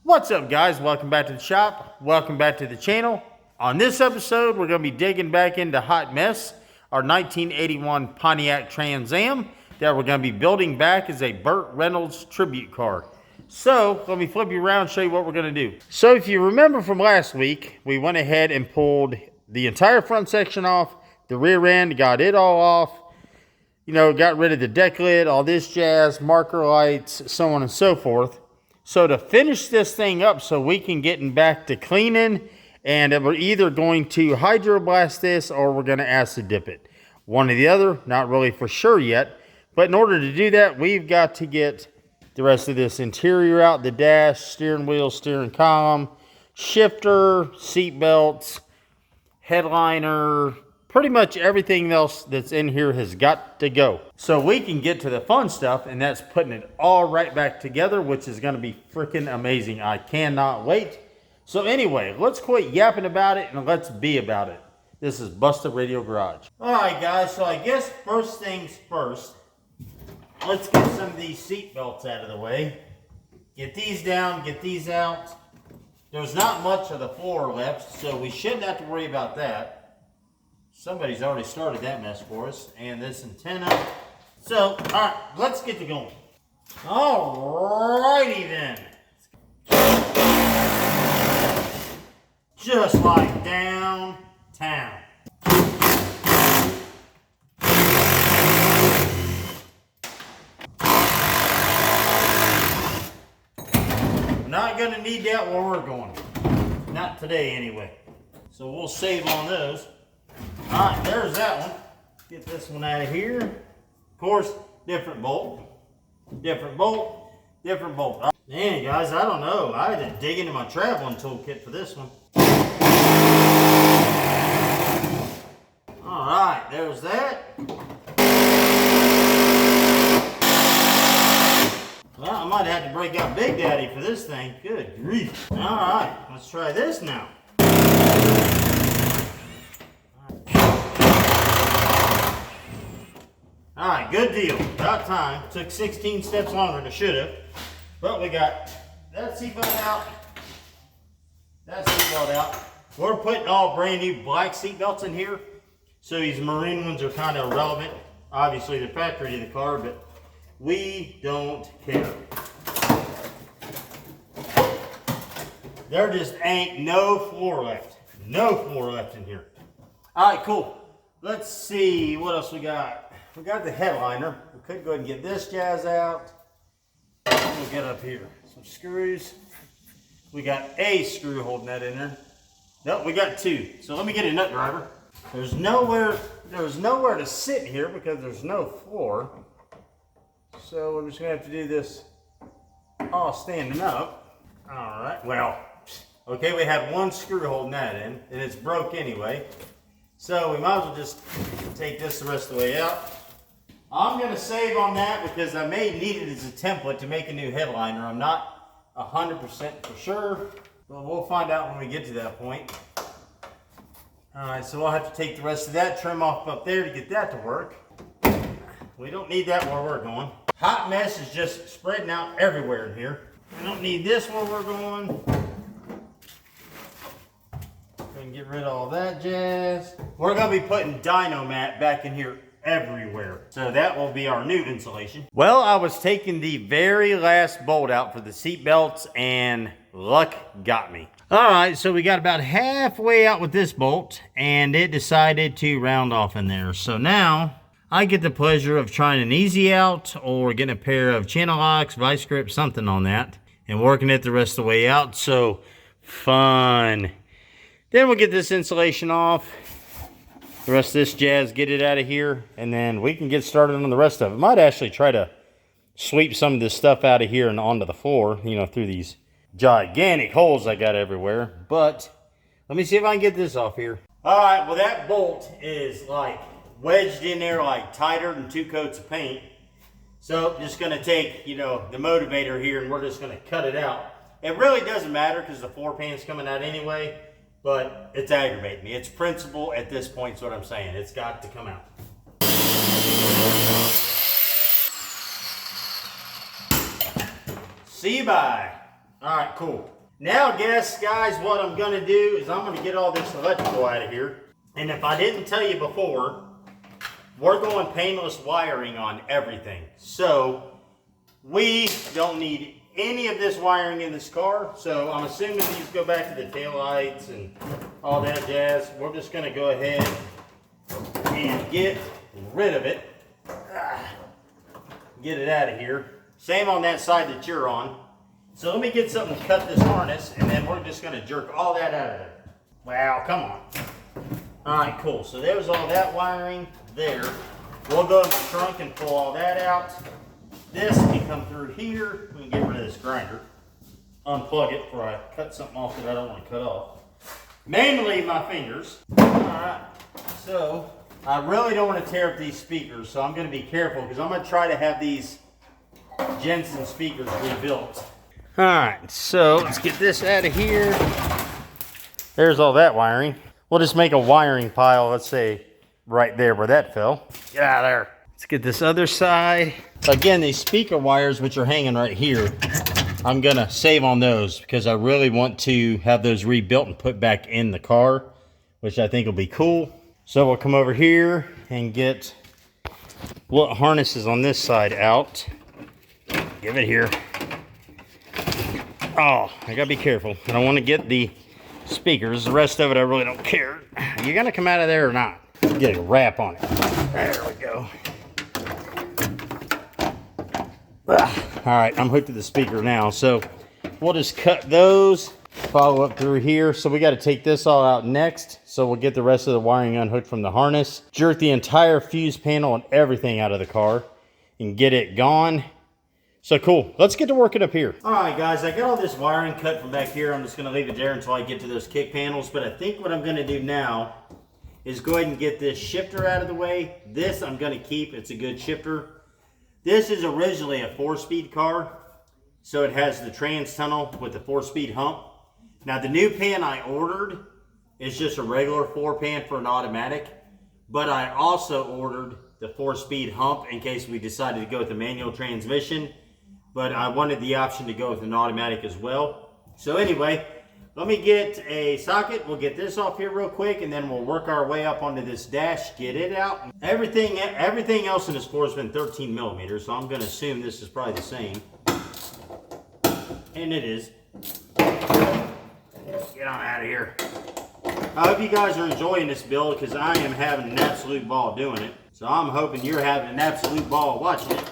What's up, guys? Welcome back to the shop. Welcome back to the channel. On this episode, we're going to be digging back into Hot Mess, our 1981 Pontiac Trans Am that we're going to be building back as a Burt Reynolds tribute car. So let me flip you around and show you what we're going to do. So if you remember from last week, we went ahead and pulled the entire front section off, the rear end, got it all off, got rid of the deck lid, all this jazz, marker lights, so on and so forth. So to finish this thing up so we can get back to cleaning, and we're either going to hydroblast this or we're going to acid dip it. One or the other, not really for sure yet. But in order to do that, we've got to get the rest of this interior out, the dash, steering wheel, steering column, shifter, seat belts, headliner, pretty much everything else that's in here has got to go. So we can get to the fun stuff, and that's putting it all right back together, which is going to be freaking amazing. I cannot wait. So anyway, let's quit yapping about it and let's be about it. This is Busted Radio Garage. All right, guys, so I guess first things first, let's get some of these seat belts out of the way. Get these down, get these out. There's not much of the floor left, so we shouldn't have to worry about that. Somebody's already started that mess for us. And this antenna. So, all right, let's get to going. All righty then. Just like downtown. Not gonna need that where we're going. Not today anyway. So we'll save on those. All right, there's that one. Get this one out of here. Of course, different bolt, different bolt, different bolt. Right. Man, guys, I don't know. I had to dig into my traveling toolkit for this one. All right, there's that. Well, I might have to break out Big Daddy for this thing. Good grief. All right, let's try this now. All right, good deal. About time. Took 16 steps longer than it should have. But we got that seatbelt out. That seatbelt out. We're putting all brand new black seatbelts in here. So these marine ones are kind of irrelevant. Obviously, the factory to the car, but we don't care. There just ain't no floor left. No floor left in here. All right, cool. Let's see what else we got. We got the headliner. We could go ahead and get this jazz out. We'll get up here. Some screws. We got a screw holding that in there. Nope, we got two. So let me get a nut driver. There's nowhere to sit here because there's no floor. So we're just gonna have to do this all standing up. All right, well, okay, we had one screw holding that in, and it's broke anyway. So we might as well just take this the rest of the way out. I'm going to save on that because I may need it as a template to make a new headliner. I'm not 100% for sure, but we'll find out when we get to that point. All right, so we'll have to take the rest of that, trim off up there to get that to work. We don't need that where we're going. Hot Mess is just spreading out everywhere in here. We don't need this where we're going. We can get rid of all that jazz. We're going to be putting dyno mat back in here everywhere. So that will be our new insulation. Well, I was taking the very last bolt out for the seat belts and luck got me. All right, so we got about halfway out with this bolt and it decided to round off in there. So now I get the pleasure of trying an easy out or getting a pair of channel locks, vice grips, something on that, and working it the rest of the way out. So fun. Then we'll get this insulation off. The rest of this jazz, get it out of here, and then we can get started on the rest of it. Might actually try to sweep some of this stuff out of here and onto the floor, through these gigantic holes I got everywhere. But let me see if I can get this off here. All right, well, that bolt is like wedged in there like tighter than 2 coats of paint. So just gonna take, the motivator here and we're just gonna cut it out. It really doesn't matter because the floor pan's coming out anyway. But it's aggravating me. It's principle at this point is what I'm saying. It's got to come out. See you bye. All right, cool. Now, guys, what I'm gonna do is I'm gonna get all this electrical out of here. And if I didn't tell you before, we're going paintless wiring on everything. So we don't need any of this wiring in this car. So I'm assuming these go back to the taillights and all that jazz. We're just gonna go ahead and get rid of it. Get it out of here. Same on that side that you're on. So let me get something to cut this harness, and then we're just gonna jerk all that out of there. Wow, come on. All right, cool. So there's all that wiring there. We'll go in the trunk and pull all that out. This can come through here. We can get rid of this grinder. Unplug it before I cut something off that I don't want to cut off. Mainly my fingers. All right, so I really don't want to tear up these speakers, so I'm going to be careful because I'm going to try to have these Jensen speakers rebuilt. All right, so let's get this out of here. There's all that wiring. We'll just make a wiring pile, let's say right there where that fell. Get out of there. Let's get this other side. Again, these speaker wires, which are hanging right here, I'm going to save on those because I really want to have those rebuilt and put back in the car, which I think will be cool. So we'll come over here and get what harnesses on this side out. Give it here. Oh, I gotta be careful. I don't want to get the speakers. The rest of it, I really don't care. You gonna come out of there or not? Get a wrap on it. There we go. All right, I'm hooked to the speaker now. So we'll just cut those, follow up through here. So we got to take this all out next. So we'll get the rest of the wiring unhooked from the harness, jerk the entire fuse panel and everything out of the car and get it gone. So cool, let's get to working up here. All right, guys, I got all this wiring cut from back here. I'm just gonna leave it there until I get to those kick panels. But I think what I'm gonna do now is go ahead and get this shifter out of the way. This I'm gonna keep, it's a good shifter. This is originally a 4-speed car, so it has the trans tunnel with the 4-speed hump. Now the new pan I ordered is just a regular 4-pan for an automatic, but I also ordered the 4-speed hump in case we decided to go with the manual transmission. But I wanted the option to go with an automatic as well. So anyway, let me get a socket. We'll get this off here real quick, and then we'll work our way up onto this dash, get it out. Everything else in this floor has been 13 millimeters, so I'm going to assume this is probably the same. And it is. Get on out of here. I hope you guys are enjoying this build because I am having an absolute ball doing it. So I'm hoping you're having an absolute ball watching it.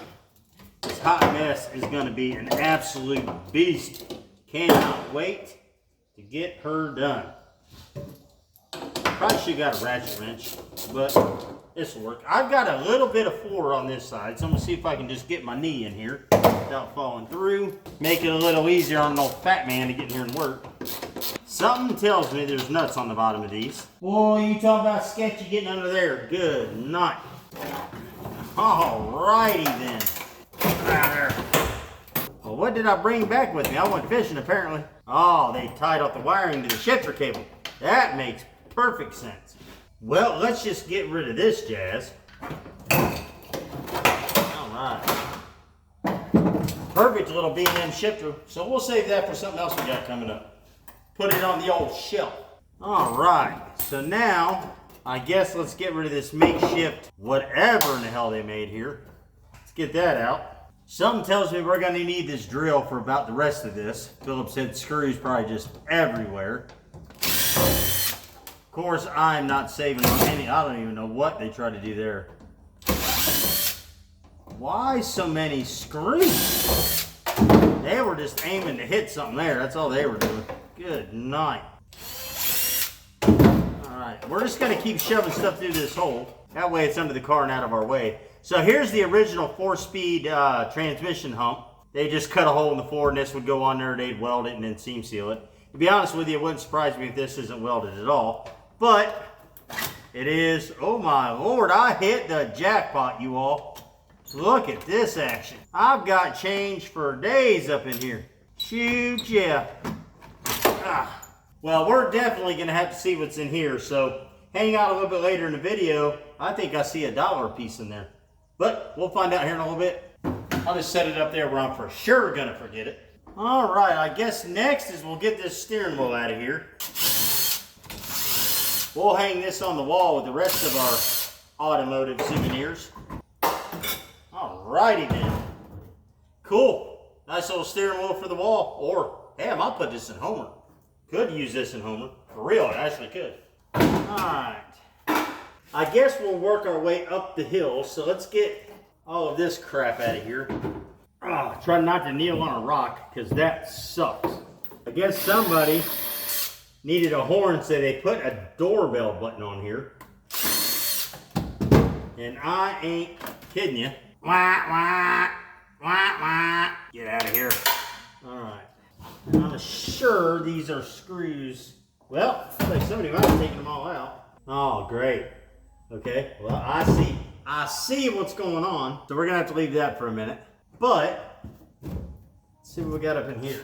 This hot mess is going to be an absolute beast. Cannot wait to get her done. Probably should have got a ratchet wrench, but this will work. I've got a little bit of floor on this side, so I'm going to see if I can just get my knee in here without falling through. Make it a little easier on an old fat man to get in here and work. Something tells me there's nuts on the bottom of these. Boy, you talking about sketchy getting under there. Good night. Alrighty then. Out there. Well, what did I bring back with me? I went fishing apparently. Oh, they tied up the wiring to the shifter cable. That makes perfect sense. Well, let's just get rid of this jazz. Alright. Perfect little B&M shifter. So we'll save that for something else we got coming up. Put it on the old shelf. Alright. So now, I guess let's get rid of this makeshift whatever in the hell they made here. Let's get that out. Something tells me we're going to need this drill for about the rest of this. Phillips head screws probably just everywhere. Of course, I'm not saving on any. I don't even know what they tried to do there. Why so many screws? They were just aiming to hit something there. That's all they were doing. Good night. Alright, we're just going to keep shoving stuff through this hole. That way it's under the car and out of our way. So here's the original 4-speed transmission hump. They just cut a hole in the floor and this would go on there. They'd weld it and then seam seal it. To be honest with you, it wouldn't surprise me if this isn't welded at all. But it is. Oh my Lord, I hit the jackpot, you all. Look at this action. I've got change for days up in here. Shoot, yeah. Well, we're definitely going to have to see what's in here. So hang out a little bit later in the video. I think I see a dollar piece in there. But we'll find out here in a little bit. I'll just set it up there where I'm for sure going to forget it. All right, I guess next is we'll get this steering wheel out of here. We'll hang this on the wall with the rest of our automotive souvenirs. All righty then. Cool. Nice little steering wheel for the wall. Or, hey, I might put this in Homer. Could use this in Homer. For real, I actually could. All right. I guess we'll work our way up the hill. So let's get all of this crap out of here. Oh, try not to kneel on a rock, because that sucks. I guess somebody needed a horn, so they put a doorbell button on here. And I ain't kidding you. Wah, wah, wah, wah. Get out of here. All right. I'm sure these are screws. Well, looks like somebody might have taken them all out. Oh, great. Okay, well, I see what's going on. So we're gonna have to leave that for a minute. But, let's see what we got up in here.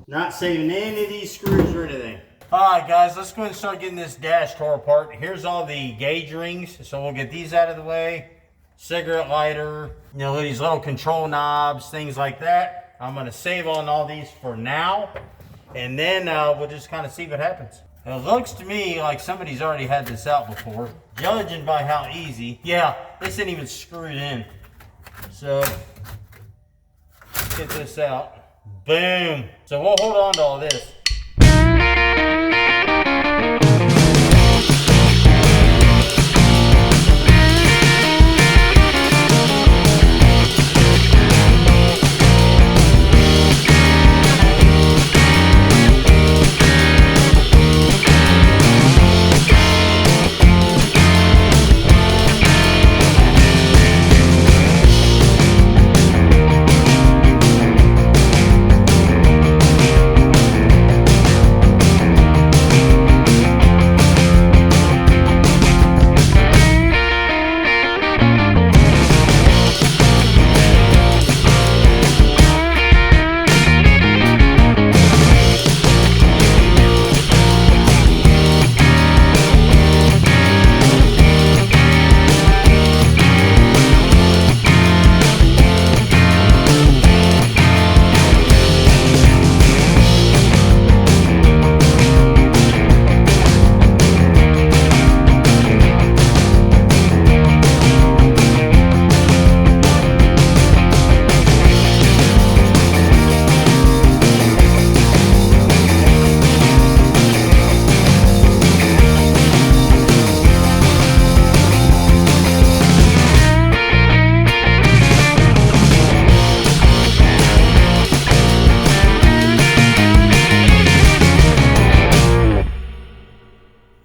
Not saving any of these screws or anything. All right, guys, let's go ahead and start getting this dash tore apart. Here's all the gauge rings. So we'll get these out of the way. Cigarette lighter, you know, these little control knobs, things like that. I'm gonna save on all these for now. And then we'll just kind of see what happens. It looks to me like somebody's already had this out before. Judging by how easy. Yeah, this isn't even screwed in. So, let's get this out. Boom. So we'll hold on to all this.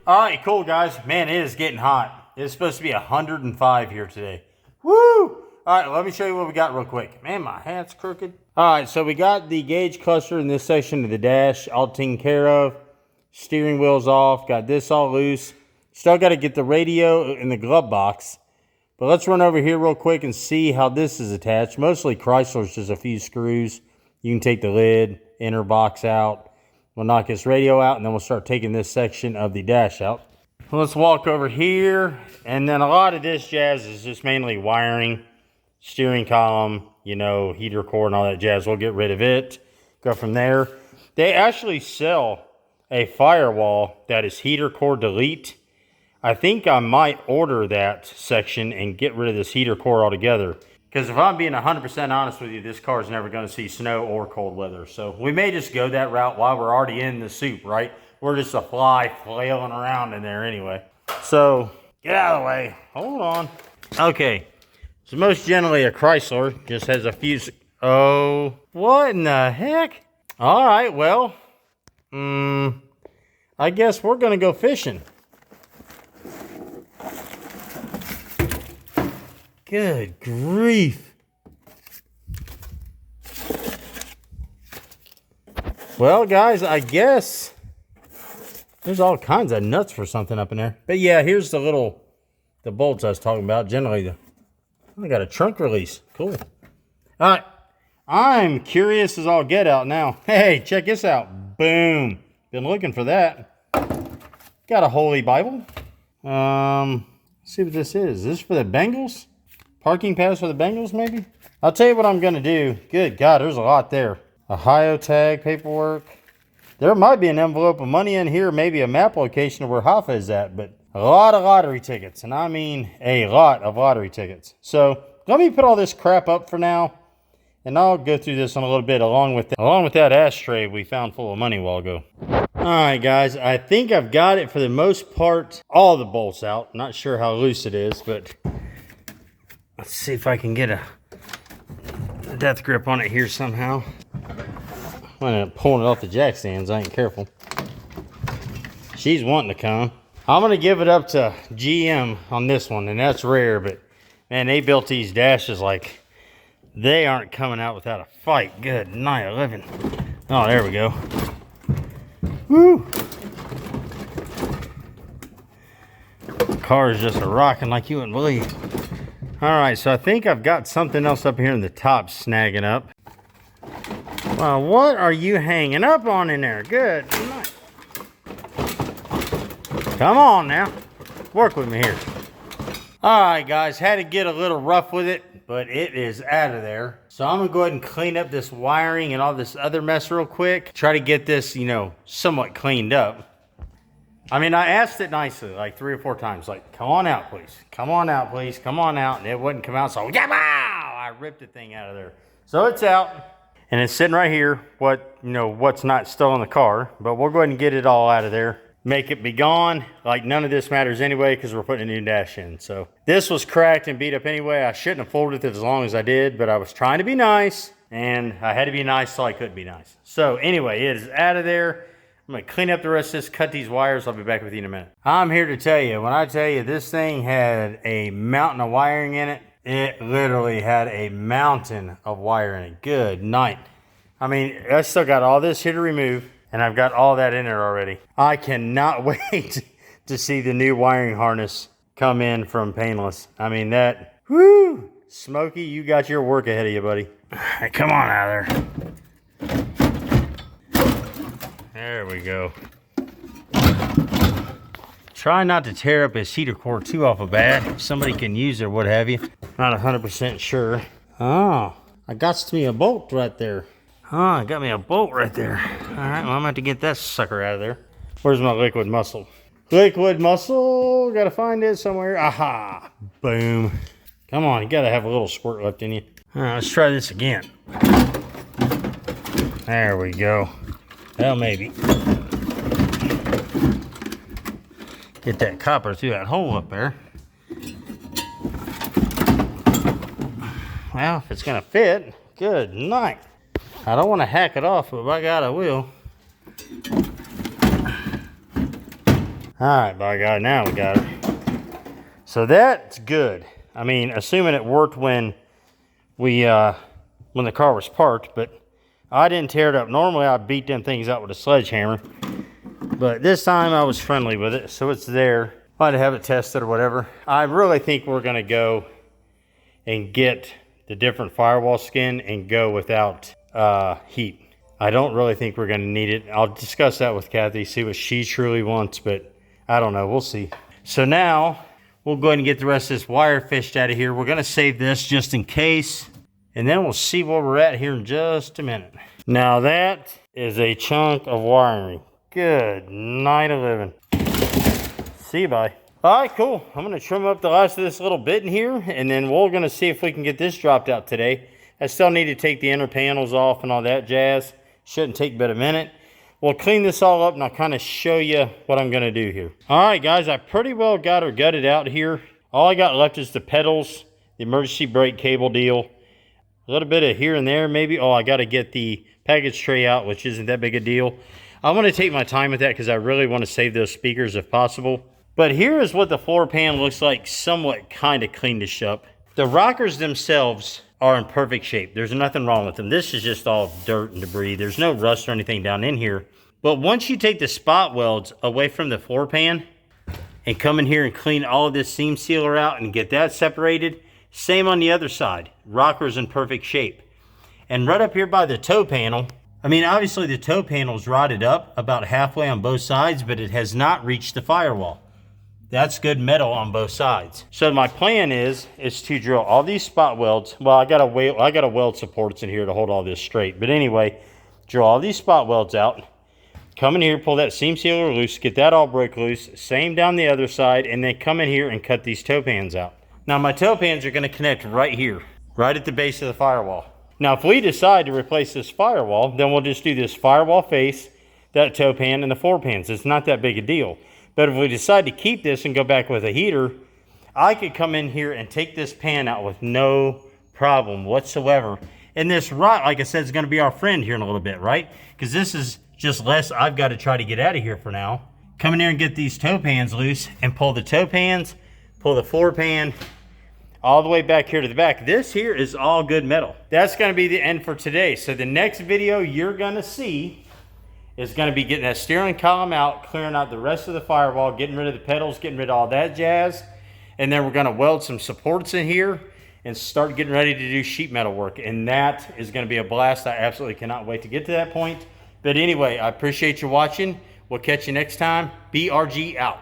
All right, cool, guys. Man, it is getting hot. It's supposed to be 105 here today. Woo! All right, let me show you what we got real quick. Man, my hat's crooked. All right, so we got the gauge cluster in this section of the dash all taken care of. Steering wheel's off. Got this all loose. Still got to get the radio in the glove box. But let's run over here real quick and see how this is attached. Mostly Chrysler's just a few screws. You can take the lid, inner box out. We'll knock this radio out, and then we'll start taking this section of the dash out. Let's walk over here, and then a lot of this jazz is just mainly wiring, steering column, you know, heater core and all that jazz. We'll get rid of it, go from there. They actually sell a firewall that is heater core delete. I think I might order that section and get rid of this heater core altogether. Because if I'm being 100% honest with you, this car is never going to see snow or cold weather. So we may just go that route while we're already in the soup, right? We're just a fly flailing around in there anyway. So get out of the way. Hold on. Okay. So most generally a Chrysler just has a few... Oh, what in the heck? All right, well, I guess we're going to go fishing. Good grief. Well, guys, I guess there's all kinds of nuts for something up in there. But yeah, here's the bolts I was talking about. Generally, I got a trunk release. Cool. All right. I'm curious as all get out now. Hey, check this out. Boom. Been looking for that. Got a Holy Bible. Let's see what this is. Is this for the Bengals? Parking pass for the Bengals, maybe? I'll tell you what I'm going to do. Good God, there's a lot there. Ohio tag paperwork. There might be an envelope of money in here, maybe a map location of where Hoffa is at, but a lot of lottery tickets, and I mean a lot of lottery tickets. So let me put all this crap up for now, and I'll go through this in a little bit along with that ashtray we found full of money a while ago. All right, guys, I think I've got it for the most part, all the bolts out. Not sure how loose it is, but let's see if I can get a death grip on it here somehow. I'm gonna end up pulling it off the jack stands. I ain't careful. She's wanting to come. I'm gonna give it up to GM on this one, and that's rare, but man, they built these dashes like they aren't coming out without a fight. Good night, 11. Oh, there we go. Woo! The car is just rocking like you wouldn't believe. All right, so I think I've got something else up here in the top snagging up. Well, what are you hanging up on in there? Good night. Come on now. Work with me here. All right, guys. Had to get a little rough with it, but it is out of there. So I'm going to go ahead and clean up this wiring and all this other mess real quick. Try to get this, you know, somewhat cleaned up. I mean, I asked it nicely like 3 or 4 times. Like, come on out, please. Come on out, please. Come on out. And it wouldn't come out. So, yeah, I ripped the thing out of there. So it's out. And it's sitting right here, what's not still in the car. But we'll go ahead and get it all out of there. Make it be gone. Like, none of this matters anyway because we're putting a new dash in. So this was cracked and beat up anyway. I shouldn't have folded it as long as I did, but I was trying to be nice. And I had to be nice so I could be nice. So anyway, it is out of there. I'm going to clean up the rest of this, cut these wires. I'll be back with you in a minute. I'm here to tell you, when I tell you this thing had a mountain of wiring in it, it literally had a mountain of wire in it. Good night. I mean, I still got all this here to remove, and I've got all that in there already. I cannot wait to see the new wiring harness come in from Painless. I mean, that, whoo, Smokey, you got your work ahead of you, buddy. Hey, come on out of there. There we go. Try not to tear up his heater core too awful bad. If somebody can use it or what have you. Not 100% sure. Oh, I got me a bolt right there. Oh, I got me a bolt right there. All right, well, I'm going to have to get that sucker out of there. Where's my liquid muscle? Liquid muscle. Got to find it somewhere. Aha. Boom. Come on, you got to have a little squirt left in you. All right, let's try this again. There we go. Well, maybe. Get that copper through that hole up there. Well, if it's going to fit, good night. I don't want to hack it off, but by God, I will. All right, by God, now we got it. So that's good. I mean, assuming it worked when the car was parked, but I didn't tear it up. Normally, I beat them things out with a sledgehammer. But this time I was friendly with it, so it's there. Might have it tested or whatever. I really think we're going to go and get the different firewall skin and go without heat. I don't really think we're going to need it. I'll discuss that with Kathy, see what she truly wants, but I don't know. We'll see. So now we'll go ahead and get the rest of this wire fished out of here. We're going to save this just in case, and then we'll see where we're at here in just a minute. Now that is a chunk of wiring. Good night of living. See you, bye. All right, cool. I'm going to trim up the last of this little bit in here, and then we're going to see if we can get this dropped out today. I still need to take the inner panels off and all that jazz. Shouldn't take but a minute. We'll clean this all up, and I'll kind of show you what I'm going to do here. All right, guys, I pretty well got her gutted out here. All I got left is the pedals, the emergency brake cable deal, a little bit of here and there maybe. Oh, I got to get the package tray out, which isn't that big a deal. I want to take my time with that because I really want to save those speakers if possible. But here is what the floor pan looks like, somewhat kind of cleanish up. The rockers themselves are in perfect shape. There's nothing wrong with them. This is just all dirt and debris. There's no rust or anything down in here. But once you take the spot welds away from the floor pan and come in here and clean all of this seam sealer out and get that separated, same on the other side. Rockers in perfect shape. And right up here by the toe panel, I mean, obviously the toe panel's rotted up about halfway on both sides, but it has not reached the firewall. That's good metal on both sides. So my plan is to drill all these spot welds. Well, I got a weld supports in here to hold all this straight. But anyway, drill all these spot welds out. Come in here, pull that seam sealer loose, get that all broke loose. Same down the other side, and then come in here and cut these toe pans out. Now my toe pans are going to connect right here, right at the base of the firewall. Now if we decide to replace this firewall, then we'll just do this firewall face, that toe pan, and the floor pans. It's not that big a deal. But if we decide to keep this and go back with a heater, I could come in here and take this pan out with no problem whatsoever. And this rod, like I said, is going to be our friend here in a little bit, right? Because this is just less I've got to try to get out of here for now. Come in here and get these toe pans loose and pull the toe pans, pull the floor pan, all the way back here to the back. This here is all good metal. That's going to be the end for today. So the next video you're going to see is going to be getting that steering column out, clearing out the rest of the firewall, getting rid of the pedals, getting rid of all that jazz. And then we're going to weld some supports in here and start getting ready to do sheet metal work. And that is going to be a blast. I absolutely cannot wait to get to that point. But anyway, I appreciate you watching. We'll catch you next time. BRG out.